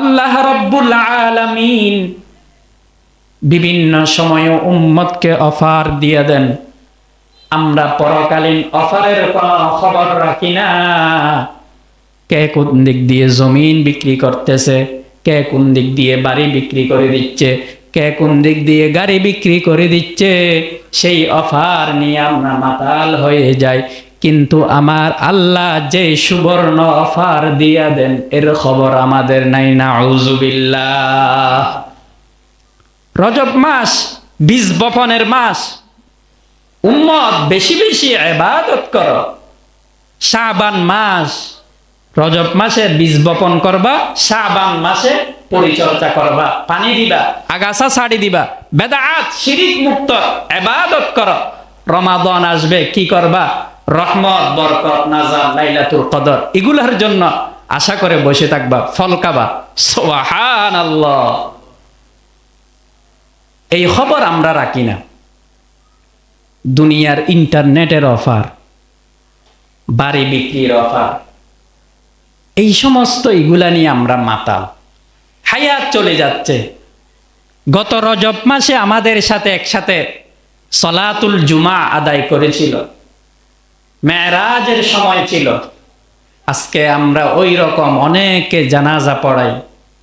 আল্লাহ রাব্বুল আলামিন বিভিন্ন সময়ে উম্মতকে অফার দিয়ে দেন। আমরা পরকালীন অফারের কোনো খবর রাখি না। কে কোন দিক দিয়ে জমিন বিক্রি করতেছে, কে কোন দিক দিয়ে বাড়ি বিক্রি করে দিচ্ছে, কে কোন দিক দিয়ে গাড়ি বিক্রি করে দিচ্ছে, সেই অফার নিয়ে আমরা মাতাল হয়ে যাই। কিন্তু আমার আল্লাহ যে সুবর্ণ অফার দিয়া দেন, এর খবর আমাদের নাই। নাউজুবিল্লাহ। রজব মাস বীজ বপনের মাস। উম্মত বেশি বেশি ইবাদত করো। শাবান মাস, রজব মাসে বীজ বপন করবা, শাবান মাসে পরিচর্যা করবা, পানি দিবা, আগাছা ছাড়ি দিবা, বেদাত শিরিক মুক্ত ইবাদত করো। রমাদান আসবে, কি করবা? রহমত, বরকত, নাজাত, লাইলাতুল কদর, এগুলোর জন্য আশা করে বসে থাকবা, ফল খাবা। সুবহানাল্লাহ। এই খবর আমরা রাখি না। দুনিয়ার ইন্টারনেটের অফার, বাড়ি বিক্রির অফার, এই সমস্ত এগুলা নিয়ে আমরা মাতাল। হায়াত চলে যাচ্ছে। গত রজব মাসে আমাদের সাথে একসাথে সলাতুল জুমা আদায় করেছিল, মেরাজের সময় ছিল। আজকে আমরা ওই রকম অনেকে জানাজা পড়াই,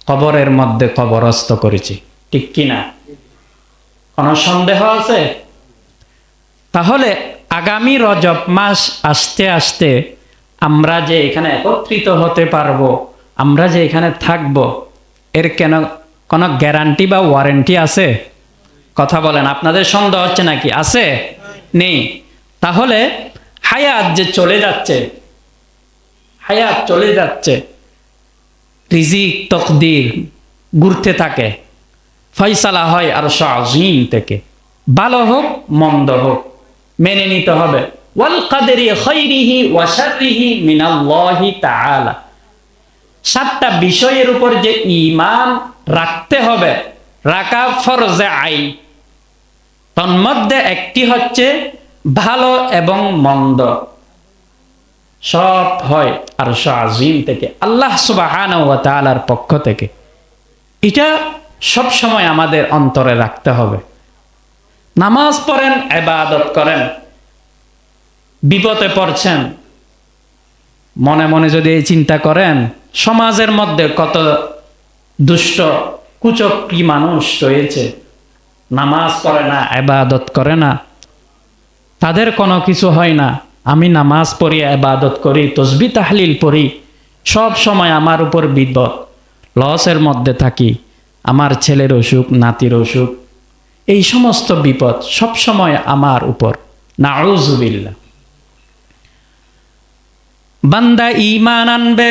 কবরের মধ্যে কবরস্থ করেছি, ঠিক কিনা? কোনো সন্দেহ আছে? তাহলে আগামী রজব মাস আসতে আসতে আমরা যে এখানে একত্রিত হতে পারবো, আমরা যে এখানে থাকব, এর কেন কোনো গ্যারান্টি বা ওয়ারেন্টি আছে? কথা বলেন, আপনাদের সন্দেহ হচ্ছে নাকি? আছে? নেই? তাহলে হায়াত যে চলে যাচ্ছে, হায়াত চলে যাচ্ছে, রিজিক তকদির ঘুরতে থাকে, ফয়সালা হয় আরশ আযীম থেকে। ভালো হোক মন্দ হোক মেনে নিতে হবে। ওয়াল কাদরি খাইরিহি ওয়া শাররিহি মিনাল্লাহি তাআলা। সাতটা বিষয়ের উপর যে ঈমান রাখতে হবে, রাখা ফরজে আইন। তন্মধ্যে একটি হচ্ছে ভালো এবং মন্দ সব হয় আরশ আযীম থেকে, আল্লাহ সুবহানাহু ওয়া তাআলার পক্ষ থেকে। এটা সব সময় আমাদের অন্তরে রাখতে হবে। নামাজ পড়েন, ইবাদত করেন, বিপদে পড়ছেন, মনে মনে যদি এই চিন্তা করেন, সমাজের মধ্যে কত দুষ্ট কুচক্রী মানুষ রয়েছে, নামাজ পড়ে না, ইবাদত করে না, তাদের কোনো কিছু হয় না। আমি নামাজ পড়ি, ইবাদত করি, তাসবিহ তাহলিল পড়ি, সব সময় আমার উপর বিপদ, লসের মধ্যে থাকি, আমার ছেলের অসুখ, নাতির অসুখ, এই সমস্ত বিপদ সব সময় আমার উপর। নাউজুবিল্লাহ। বান্দা ঈমান আনবে,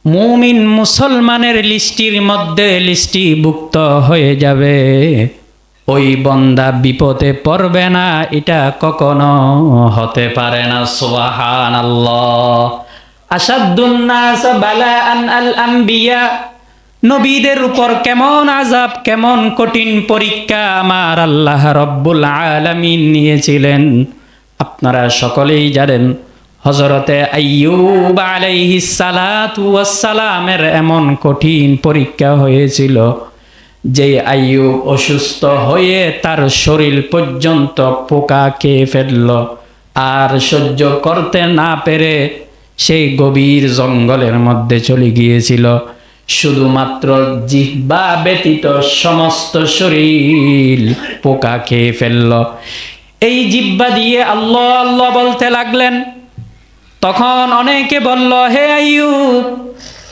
মুমিন মুসলমানের লিস্টির মধ্যে লিস্টিভুক্ত হয়ে যাবে, ওই বান্দা বিপদে পড়বে না, এটা কখনো হতে পারে না। সুবহানাল্লাহ। আশাদ্দুন নাস বালাআন আল আম্বিয়া। নবীদের উপর কেমন আযাব, কেমন কঠিন পরীক্ষা আমার আল্লাহ রব্বুল আলামিন নিয়েছিলেন, আপনারা সকলেই জানেন। হযরতে আইয়ুব আলাইহিস সালাতু ওয়াস সালামের এমন কঠিন পরীক্ষা হয়েছিল যে আইয়ুব অসুস্থ হয়ে তার শরীর পর্যন্ত পোকা খেয়ে ফেলল, আর সহ্য করতে না পেরে সেই গভীর জঙ্গলের মধ্যে চলে গিয়েছিল। শুধুমাত্র জিহ্বা ব্যতীত সমস্ত শরীর পোকা খেয়ে ফেলল। এই জিহ্বা দিয়ে আল্লাহ আল্লাহ বলতে লাগলেন। তখন অনেকে বলল, হে আইয়ুব,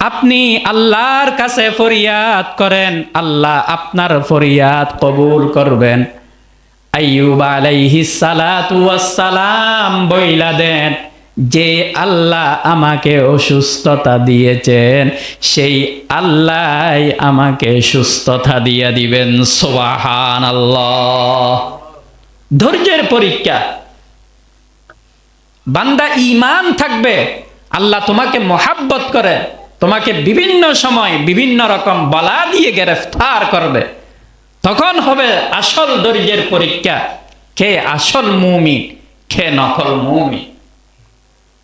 আপনি আল্লাহর কাছে ফরিয়াদ করেন, আল্লাহ আপনার ফরিয়াদ কবুল করবেন। আইয়ুব আলাইহিস সালাতু ওয়াস সালাম বইলা দেন, যে আল্লাহ আমাকে অসুস্থতা দিয়েছেন, সেই আল্লাহ আমাকে সুস্থতা দিয়ে দিবেন। সুবহানাল্লাহ। ধৈর্যের পরীক্ষা। বান্দা ঈমান থাকবে, আল্লাহ তোমাকে মহাব্বত করে, তোমাকে বিভিন্ন সময় বিভিন্ন রকম বালা দিয়ে গ্রেফতার করবে। তখন হবে আসল ধৈর্যের পরীক্ষা। কে আসল মুমিন, কে নকল মুমিন,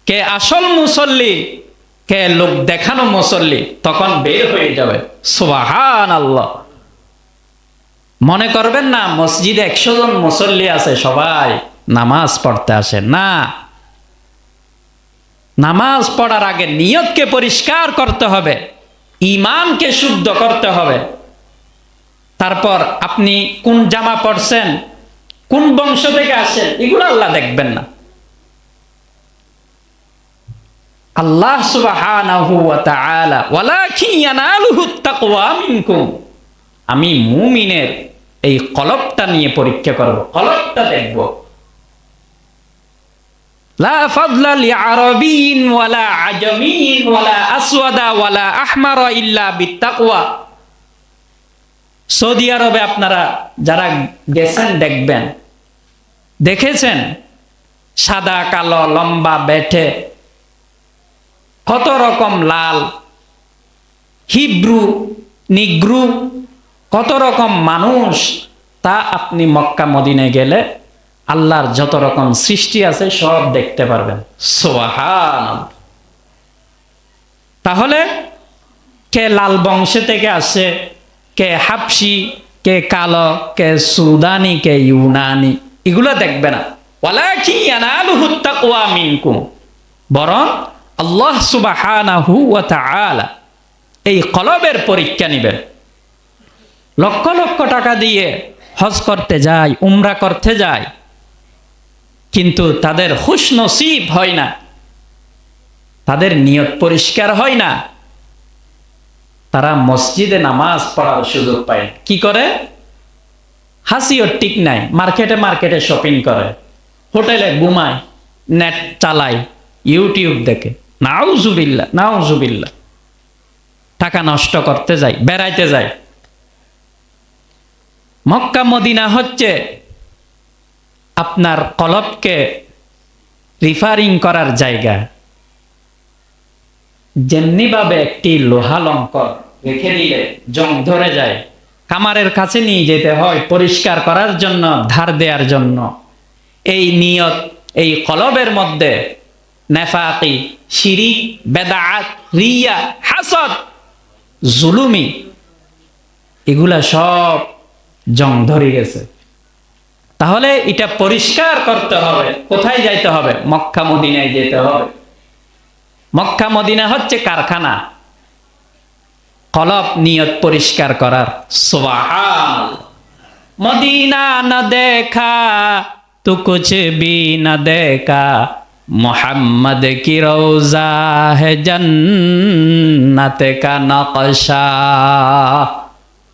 কে আসল মুসল্লি, কে লোক দেখানো মুসল্লি, তখন বের হয়ে যাবে। সুবহানাল্লাহ। মনে করবেন না মসজিদে 100 জন মুসল্লি আছে, সবাই নামাজ পড়তে আসে না। নামাজ পড়ার আগে নিয়তকে পরিষ্কার করতে হবে, ঈমানকে শুদ্ধ করতে হবে। তারপর আপনি কোন জামা পড়ছেন, কোন বংশ থেকে আসেন, এগুলো আল্লাহ দেখবেন না। আল্লাহ সুবহানাহু ওয়া তাআলা ওয়ালাকিন ইয়ানালুহুত তাকওয়া মিনকুম, আমি মুমিনের এই কলবটা নিয়ে পরীক্ষা করব, কলবটা দেখব। লা ফাদলা লিআরাবিয়িন ওয়ালা আজামিয়িন ওয়ালা আসওয়াদা ওয়ালা আহমারা ইল্লা বিত্তাকওয়া। সৌদি আরবে আপনারা যারা গেছেন দেখবেন, দেখেছেন সাদা কালো লম্বা বেঠে, কত রকম লাল, হিব্রু, নিগ্রু, কত রকম মানুষ, তা আপনি মক্কা মদিনায় গেলে আল্লাহর যত রকম সৃষ্টি আছে সব দেখতে পারবেন। সুবহানাল্লাহ। তাহলে কে লাল বংশে থেকে আসে, কে হাবশি, কে কালো, কে সুদানি, কে ইউনানি, এগুলো দেখবে না। ওয়ালাকিন ইয়ানালুহুত তাকওয়া মিনকুম, বরং আল্লাহ সুবহানাহু ওয়া তাআলা এই কলবের পরীক্ষা নেবেন। লক্ষ লক্ষ টাকা দিয়ে হজ করতে যায়, উমরা করতে যায়, কিন্তু তাদের খুশ নসিব হয় না, তাদের নিয়ত পরিষ্কার হয় না, তারা মসজিদে নামাজ পড়ার সুযোগ পায়। কি করে? হাসিও ঠিক নাই, মার্কেটে মার্কেটে শপিং করে, হোটেলে ঘুমায়, নেট চালায়, ইউটিউব দেখে, নাউজুবিল্লাহ নাউজুবিল্লাহ, টাকা নষ্ট করতে যায়, বেড়াইতে যায়। মক্কা মদিনা হচ্ছে আপনার কলবকে রিফারিং করার জায়গা। যেমনি ভাবে একটি লোহা লঙ্কর রেখে দিলে জং ধরে যায়, কামারের কাছে নিয়ে যেতে হয় পরিষ্কার করার জন্য, ধার দেওয়ার জন্য। এই নিয়ত, এই কলবের মধ্যে নেফাকি, শিরিক, বেদাত, রিয়া, হাসদ, জুলুমি, এগুলা সব জং ধরে গেছে। তাহলে এটা পরিষ্কার করতে হবে। কোথায় যাইতে হবে? মক্কা মদিনায় যেতে হবে। মক্কা মদিনা হচ্ছে কারখানা কলব নিয়ত পরিষ্কার করার। সুবহানাল্লাহ। মদিনা না দেখা তো কুছ ভি না দেখা, মোহাম্মদ কি রওজা হে জান্নাত কা নকশা।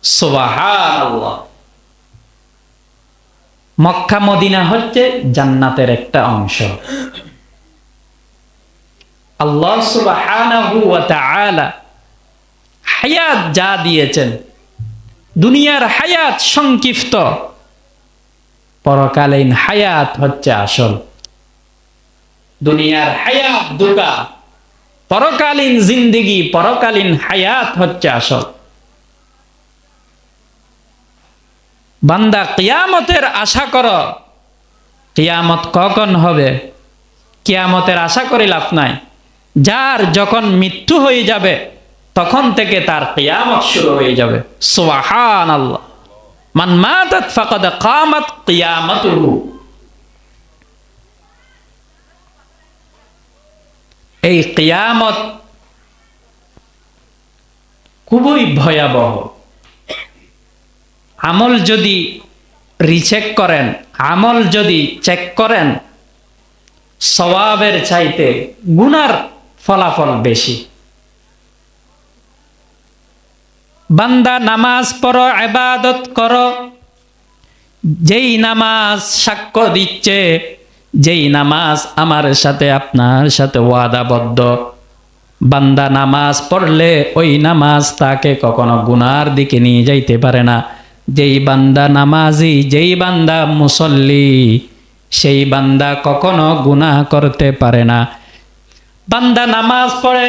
সুবহানাল্লাহ। মক্কা মদিনা হচ্ছে জান্নাতের একটা অংশ। আল্লাহ সুবহানাহু ওয়া তাআলা হায়াত যা দিয়েছেন, দুনিয়ার হায়াত সংক্ষিপ্ত, পরকালীন হায়াত হচ্ছে আসল। দুনিয়ার হায়াত দুটা, পরকালীন জিন্দেগি, পরকালীন হায়াত হচ্ছে আসল। বান্দা কিয়ামতের আশা করো, কিয়ামত কখন হবে? কিয়ামতের আশা করে লাভ নাই। যার যখন মৃত্যু হয়ে যাবে তখন থেকে তার কিয়ামত শুরু হয়ে যাবে। সুবহানাল্লাহ। মান মাতাত ফাকাদ কামাত কিয়ামাতুহু। এই কিয়ামত খুবই ভয়াবহ। আমল যদি রিচেক করেন, আমল যদি চেক করেন, সওয়াবের চাইতে গুনার ফলাফল বেশি। বান্দা নামাজ পড়ো, ইবাদত করো, যেই নামাজ সাক্ষ্য দিচ্ছে, যেই নামাজ আমার সাথে আপনার সাথে ওয়াদাবদ্ধ, বান্দা নামাজ পড়লে ওই নামাজ তাকে কখনো গুনার দিকে নিয়ে যাইতে পারে না। যেই বান্দা নামাজি, যেই বান্দা মুসল্লি, সেই বান্দা কখনো গুনাহ করতে পারে না। বান্দা নামাজ পড়ে,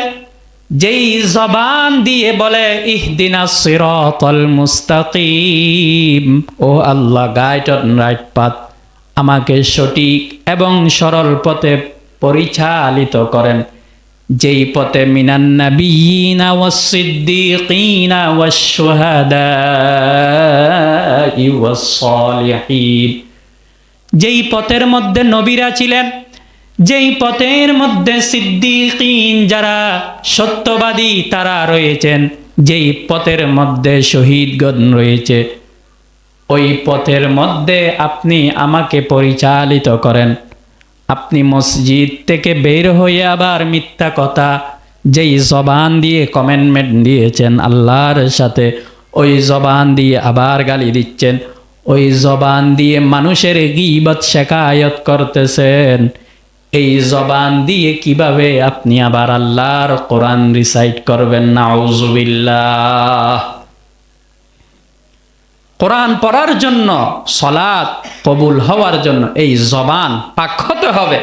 যেই জবান দিয়ে বলে ইহদিনাস সিরাতাল মুস্তাকিম, ও আল্লাহ গাইড অন রাইট পাথ, আমাকে সঠিক এবং সরল পথে পরিচালিত করেন। যেই পথে মিনান নাবিয়িনা ওয়াস সিদ্দীকিনা ওয়াশ শুহাদাই ওয়াস সালিহিন, যেই পথের মধ্যে নবীরা ছিলেন, যেই পথের মধ্যে সিদ্দীকিন যারা সত্যবাদী তারা রয়েছেন, যেই পথের মধ্যে শহীদগণ রয়েছে, ওই পথের মধ্যে আপনি আমাকে পরিচালিত করেন। আপনি মসজিদ থেকে বের হয়ে আবার মিথ্যা কথা যেই জবান দিয়ে কমেন্টমেন্ট দিয়েছেন আল্লাহর সাথে, ওই জবান দিয়ে আবার গালি দিচ্ছেন, ওই জবান দিয়ে মানুষের গীবত শিকায়ত করতেছেন। এই জবান দিয়ে কিভাবে আপনি আবার আল্লাহর কোরআন রিসাইট করবেন? নাউজুবিল্লাহ। কোরআন পড়ার জন্য, সালাত কবুল হওয়ার জন্য এই জবান পাক হতে হবে।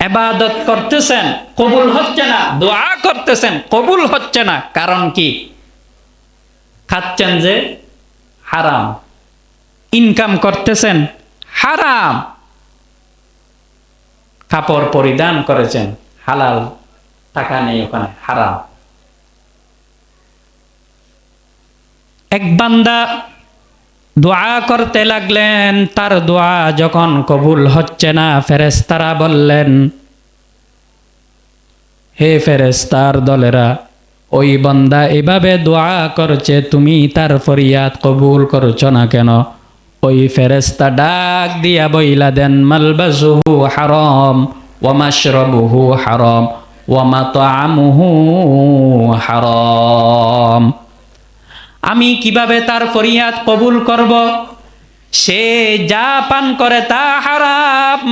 ইবাদত করতেছেন কবুল হচ্ছে না, দোয়া করতেছেন কবুল হচ্ছে না, কারণ কি? খাচ্ছেন যে হারাম, ইনকাম করতেছেন হারাম, কাপড় পরিধান করেছেন হালাল, টাকা নেই ওখানে, হারাম। এক বান্দা দোয়া করতে লাগলেন, তার দোয়া যখন কবুল হচ্ছে না, ফেরেশতারা বললেন, হে ফেরেশতার দলেরা, ওই বান্দা এভাবে দোয়া করছে, তুমি তার ফরিয়াদ কবুল করছো না কেন? ওই ফেরেশতা ডাক দিয়া বইলা দেন, মালবাসুহু হারাম ওয়া মাশরাবুহু হারাম ওয়া মাতআমুহু হারাম। আমি কিভাবে তার ফরিয়াদ কবুল করব? সে যা পান করে তা হারাম,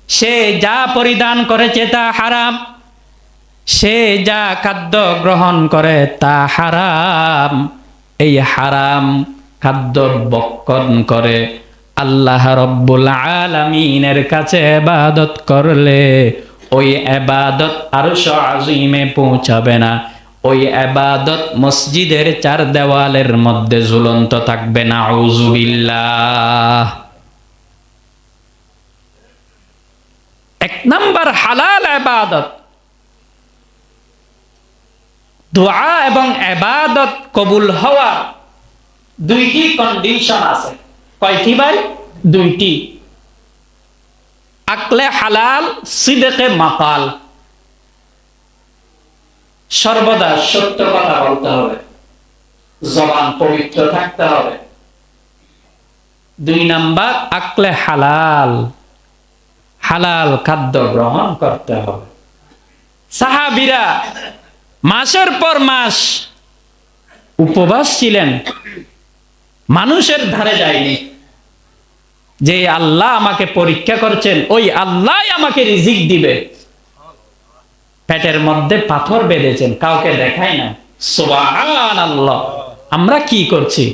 সে যা পরিধান করেছে তা হারাম, সে যা খাদ্য গ্রহণ করে তা হারাম। এই হারাম খাদ্য ভক্ষণ করে আল্লাহ রব্বুল আলামিনের কাছে ইবাদত করলে ওই ইবাদত আরশ আজিমে পৌঁছাবে না, ওই ইবাদত মসজিদের চার দেওয়ালের মধ্যে ঝুলন্ত থাকবে। নাউজুবিল্লাহ। এক নাম্বার হালাল ইবাদত। দোয়া এবং ইবাদত কবুল হওয়া দুইটি কন্ডিশন আছে। কয়টি ভাই? দুইটি। আকলে হালাল, সিদকে মাকাল। সর্বদা সত্য কথা বলতে হবে, জবান পবিত্র থাকতে হবে। দুই নাম্বার আকলে হালাল, হালাল খাদ্য গ্রহণ করতে হবে। সাহাবীরা মাসের পর মাস উপবাস ছিলেন, মানুষের ধারে যায়নি। যে আল্লাহ আমাকে পরীক্ষা করছেন, ওই আল্লাহ আমাকে রিজিক দিবে। পেটের মধ্যে পাথর বেঁধেছেন, কাউকে দেখায় না। সুবহানাল্লাহ। আমরা কি করছি?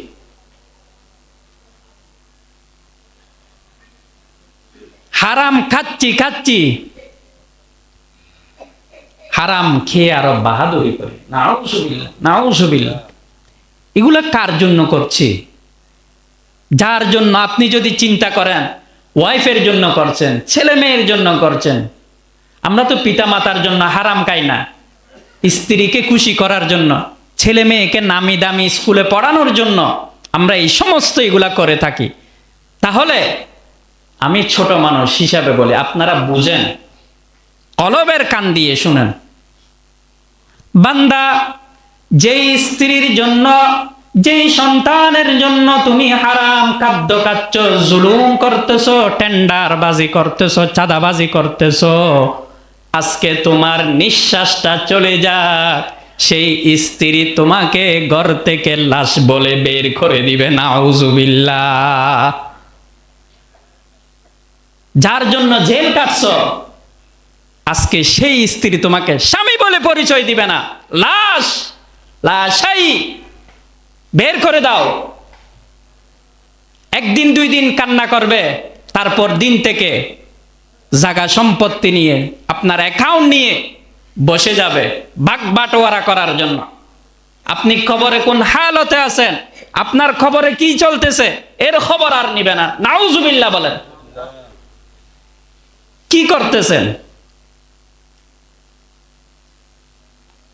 হারাম খাচ্ছি, হারাম খেয়ে আরো বাহাদুরি করি। নাউজুবিল্লাহ। এগুলা কার জন্য করছি? যার জন্য আপনি যদি চিন্তা করেন, ওয়াইফের জন্য করছেন, ছেলে মেয়ের জন্য করছেন। আমরা তো পিতা মাতার জন্য হারাম খাই না, স্ত্রীকে খুশি করার জন্য, ছেলে মেয়েকে নামি দামি স্কুলে পড়ানোর জন্য আমরা এই সমস্ত এগুলা করে থাকি। তাহলে আমি ছোট মানুষ হিসাবে বলি, আপনারা বুঝেন, কলবের কান দিয়ে শুনেন। বান্দা, যেই স্ত্রীর জন্য, যেই সন্তানের জন্য তুমি হারাম খাদ্য খাচ্ছ, জুলুম করতেছো, টেন্ডারবাজি করতেছো, চাঁদাবাজি করতেছো, আজকে তোমার নিঃশ্বাসটা চলে যাক, সেই স্ত্রী তোমাকে ঘর থেকে লাশ বলে বের করে দিবে। নাউজুবিল্লাহ। যার জন্য জেল কাটছো, আজকে সেই স্ত্রী তোমাকে স্বামী বলে পরিচয় দিবে না, লাশ, লাশাই বের করে দাও। একদিন দুই দিন কান্না করবে, তারপর দিন থেকে জায়গা সম্পত্তি নিয়ে, আপনার অ্যাকাউন্ট নিয়ে বসে যাবে ভাগ বাটোয়ারা করার জন্য। আপনি খবরে কোন হালতে আছেন, আপনার খবরে কি চলতেছে, এর খবর আর নিবে না। নাউজুবিল্লাহ বলেন। কি করতেছেন?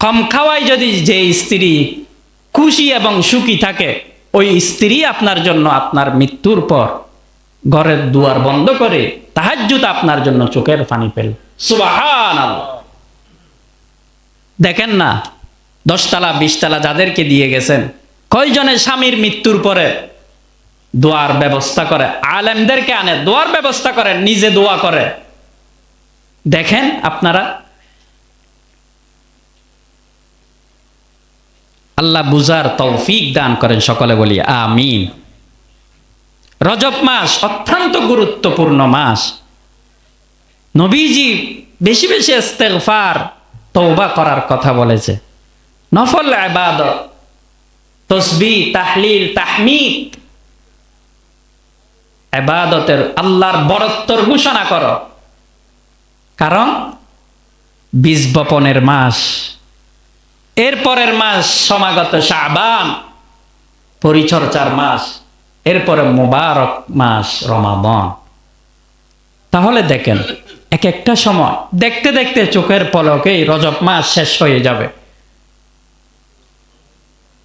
কম খাওয়াই যদি যে স্ত্রী খুশি এবং সুখী থাকে, ওই স্ত্রী আপনার জন্য আপনার মৃত্যুর পর ঘরের দুয়ার বন্ধ করে তাহাজ্জুদ আপনার জন্য চোখের পানি ফেল। সুবহানাল্লাহ। দেখেন না 10 তলা 20 তলা যাদেরকে দিয়ে গেছেন, কয়জনে স্বামীর মৃত্যুর পরে দোয়ার ব্যবস্থা করে, আলেমদেরকে আনে দোয়ার ব্যবস্থা করে, নিজে দোয়া করে। দেখেন আপনারা। আল্লাহ বুঝার তৌফিক দান করেন, সকলে বলি আমিন। রজব মাস অত্যন্ত গুরুত্বপূর্ণ মাস। নবীজি বেশি বেশি ইস্তেগফার তওবা করার কথা বলেছে। নফল ইবাদত, তাসবিহ, তাহলিল, তাহমিদ, ইবাদতের আল্লাহর বরত্বর ঘোষণা করো। কারণ বীজ বপনের মাস, এরপরের মাস সমাগত শাবান, পরিচর্যার মাস, এরপরে মুবারক মাস রমাদান। তাহলে দেখেন এক একটা সময় দেখতে দেখতে চোখের পলকেই রজব মাস শেষ হয়ে যাবে।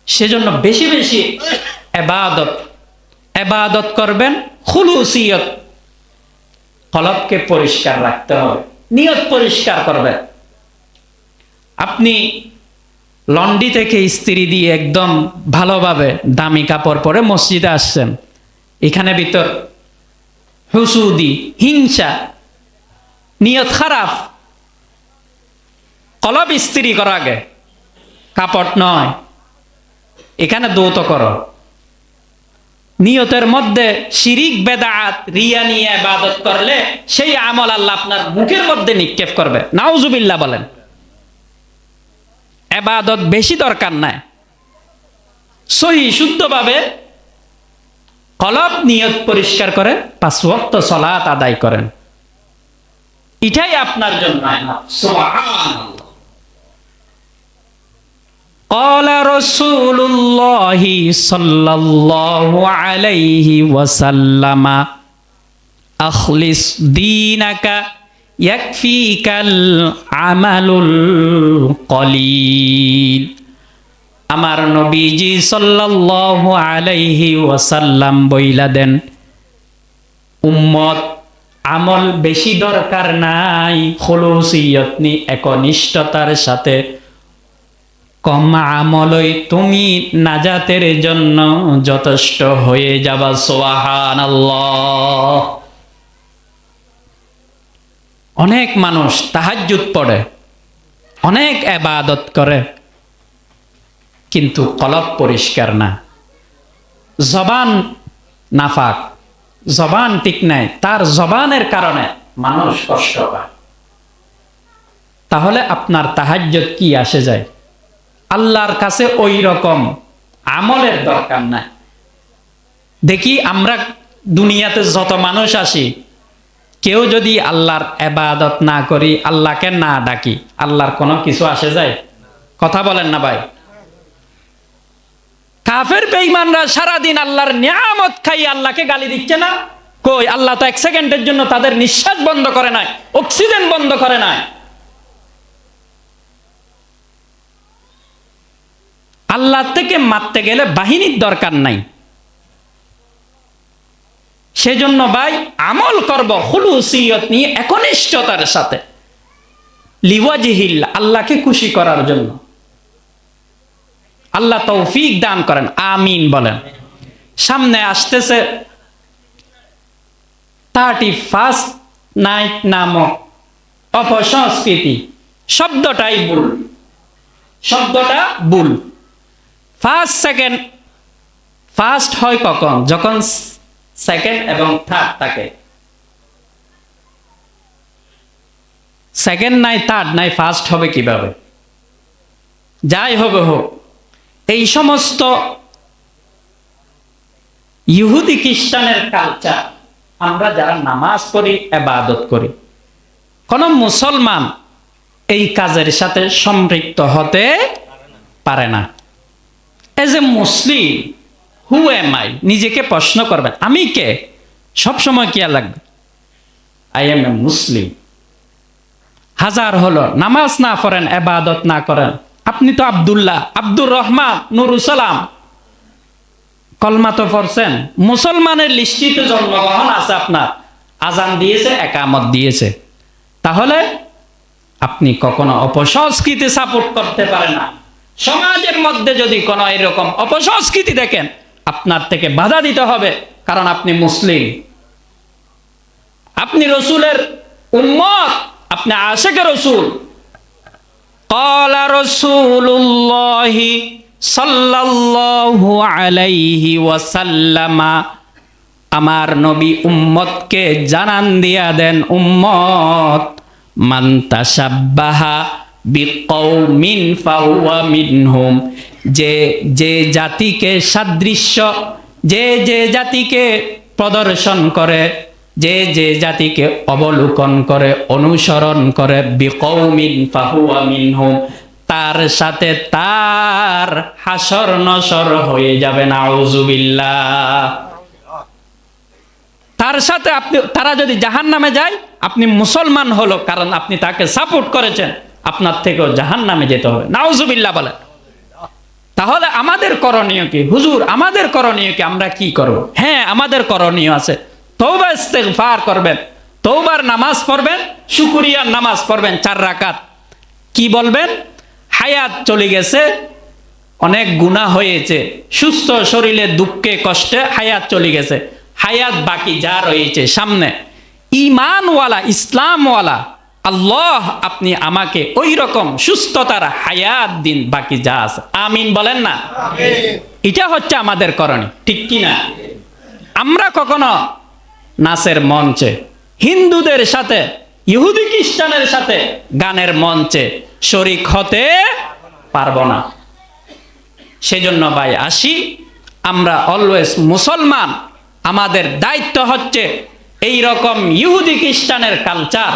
সেজন্য বেশি বেশি ইবাদত করবেন। খুলুসিয়ত, কলবকে পরিষ্কার রাখতে হবে, নিয়ত পরিষ্কার করবেন। আপনি লন্ডি থেকে ইস্ত্রি দিয়ে একদম ভালোভাবে দামি কাপড় পরে মসজিদে আসছেন, এখানে ভিতর হুসুদি, হিংসা, নিয়ত খারাপ। কলব ইস্ত্রি করা আগে, কাপড় নয়। এখানে দৌত করো, নিয়তের মধ্যে শিরিক, বেদাত, রিয়া নিয়ে ইবাদত করলে সেই আমল আল্লাহ আপনার মুখের মধ্যে নিক্ষেপ করবে। নাউজুবিল্লাহ বলেন। ইবাদত বেশি দরকার নাই, সহি শুদ্ধভাবে কলব নিয়ত পরিষ্কার করে 5 ওয়াক্ত সালাত আদায় করেন, এটাই আপনার জন্য। সুবহানাল্লাহ। قال رسول الله صلى الله عليه وسلم أخلص دينك يكفيك العمل القليل। আমার নবীজি সাল্লাল্লাহু আলাইহি ওয়াসাল্লাম বইলা দেন, উম্মত আমল বেশি দরকার নাই, খুলুসিয়ত নি একনিষ্ঠতার সাথে কম আমলই তুমি নাজাতের জন্য যথেষ্ট হয়ে যাবা। সুবহানাল্লাহ। অনেক মানুষ তাহাজ্জুদ পড়ে, অনেক ইবাদত করে, কিন্তু কলব পরিষ্কার না, জবান নাফাক, জবান ঠিক নাই, তার জবানের কারণে মানুষ কষ্ট পায়। তাহলে আপনার তাহাজ্জুদ কি আসে যায়? আল্লাহর কাছে ওই রকম আমলের দরকার নাই। দেখি আমরা দুনিয়াতে যত মানুষ আসি, কেউ যদি আল্লাহর ইবাদত না করি, আল্লাহকে না ডাকি, আল্লাহর কোনো কিছু আসে যায়? কথা বলেন না ভাই। কাফের বেঈমানরা সারাদিন আল্লাহর নিয়ামত খাই আল্লাহকে গালি দিচ্ছে না? কই, আল্লাহ তো 1 সেকেন্ডের জন্য তাদের নিঃশ্বাস বন্ধ করে নাই, অক্সিজেন বন্ধ করে নাই। আল্লাহ থেকে মারতে গেলে বাহিনীর দরকার নাই। সেজন্য ভাই আমল করব খুলুসিয়ত নিয়ে একনিষ্ঠতার সাথে, লিওয়াজিহিল্লাহ, আল্লাহকে খুশি করার জন্য। আল্লাহ তৌফিক দান করেন, আমিন বলেন। সামনে আসতেছে 31st নাইট নামক অপসংস্কৃতি। শব্দটাই ভুল, শব্দটা ভুল। ফার্স্ট সেকেন্ড, ফার্স্ট হয় কখন? যখন সেকেন্ড এবং থার্ড থাকে। সেকেন্ড নাই, থার্ড নাই, ফার্স্ট হবে কিভাবে? যাই হবে হোক, এই সমস্ত ইহুদি খ্রিস্টানের কালচার, আমরা যারা নামাজ পড়ি, ইবাদত করি, কোন মুসলমান এই কাজের সাথে সম্পৃক্ত হতে পারে না। As a Muslim, who am I? নিজেকে প্রশ্ন করবেন, আমি কে? সবসময় কি লাগবে? আই এম এ মুসলিম। হাজার হলো নামাজ না পড়েন, ইবাদত না করেন, আপনি তো আব্দুল্লাহ, আব্দুর রহমান, নুরুসালাম, কলমা তো পড়ছেন, মুসলমানের লিস্টিতে জন্মগ্রহণ আছে আপনার, আজান দিয়েছে, একামত দিয়েছে, তাহলে আপনি কখনো অপসংস্কৃতি সাপোর্ট করতে পারেন না। সমাজের মধ্যে যদি কোনো এরকম অপসংস্কৃতি দেখেন, আপনার থেকে বাধা দিতে হবে, কারণ আপনি মুসলিম, আপনি রসুলের উম্মত, আপনি আশিকে রসুল। ক্বালা রাসূলুল্লাহ সাল্লাল্লাহু আলাইহি ওয়াসাল্লাম, আমার নবী উম্মতকে জানান দিয়া দেন, উম্মত, মান তাশাব্বাহা বিকৌমিন ফাহুয়া মিনহুম, যে জাতিকে সাদৃশ্য, যে জাতিকে প্রদর্শন করে, যে জাতিকে অবলোকন করে, অনুসরণ করে, বিকৌমিন ফাহুয়া মিনহুম, তার সাথে তার হাসর নসর হয়ে যাবে, নাউজুবিল্লাহ। তার সাথে আপনি, তারা যদি জাহান্নামে যায়, আপনি মুসলমান হলো কারণ আপনি তাকে সাপোর্ট করেছেন, আপনার থেকেও জাহান্নামে যেতে হবে, নাউজুবিল্লাহ বলেন। তাহলে আমাদের করণীয় কি হুজুর? আমাদের করণীয় কি? আমরা কি করব? হ্যাঁ, আমাদের করণীয় আছে, তওবা ইস্তেগফার করবেন, তওবার নামাজ পড়বেন, শুকরিয়ার নামাজ পড়বেন 4 রাকাত। কি বলবেন? হায়াত চলে গেছে, অনেক গুনাহ হয়েছে, সুস্থ শরীরে দুঃখে কষ্টে হায়াত চলে গেছে, হায়াত বাকি যা রয়েছে সামনে, ঈমানওয়ালা, ইসলামওয়ালা আল্লাহ, আপনি আমাকে ওই রকম সুস্থতার হায়াত দিন বাকি যা আছে। আমিন বলেন না? এটা হচ্ছে আমাদের করণীয়, ঠিক কি না? আমরা কখনো নাচের মঞ্চে, হিন্দুদের সাথে, ইহুদি খ্রিস্টানের সাথে গানের মঞ্চে শরীক হতে পারবো না। সেজন্য ভাই আসি, আমরা অলওয়েজ মুসলমান, আমাদের দায়িত্ব হচ্ছে এই রকম ইহুদি খ্রিস্টানের কালচার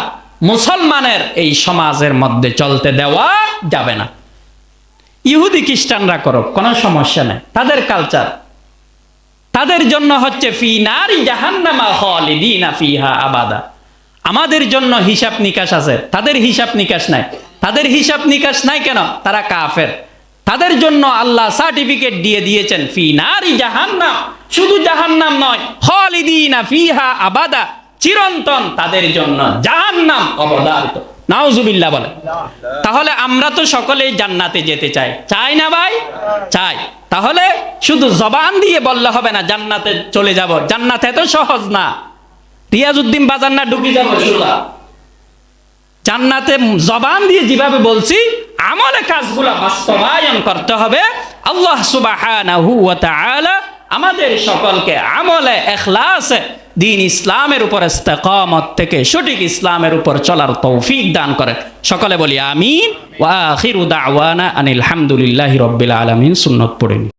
মুসলমানের এই সমাজের মধ্যে চলতে দেওয়া যাবে না। ইহুদি খ্রিস্টানরা করো, কোনো সমস্যা নেই, তাদের কালচার, তাদের জন্য হচ্ছে ফি নারি জাহান্নামা খালিদিনা ফিহা আবাদা। আমাদের জন্য হিসাব নিকাশ আছে, তাদের হিসাব নিকাশ নাই। তাদের হিসাব নিকাশ নাই কেন? তারা কাফের। তাদের জন্য আল্লাহ সার্টিফিকেট দিয়ে দিয়েছেন ফি নারি জাহান্নাম, শুধু জাহান্নাম নয়, খালিদিনা ফিহা আবাদা, চিরন্তন তাদের জন্য জাহান্নাম অবধারিত, নাউজুবিল্লাহ বলে। তাহলে আমরা তো সকলেই জান্নাতে যেতে চাই, চাই না ভাই? চাই। তাহলে শুধু জবান দিয়ে বললে হবে না জান্নাতে চলে যাব, জান্নাত এত সহজ না। রিয়াজউদ্দিন বাজার না ঢুকে যাব শুনলা, জান্নাতে জবান দিয়ে যেভাবে বলছি আমলে কাজগুলো বাস্তবায়ন করতে হবে। আল্লাহ সুবহানাহু ওয়া তাআলা আমাদের সকলকে আমলে ইখলাসে দ্বীন ইসলামের উপর ইস্তেকামত থেকে সঠিক ইসলামের উপর চলার তৌফিক দান করেন। সকলে বলি আমিন। ওয়া আখিরু দাওয়ানা আনিল হামদুলিল্লাহি রাব্বিল আলামিন। সুন্নত পড়েন।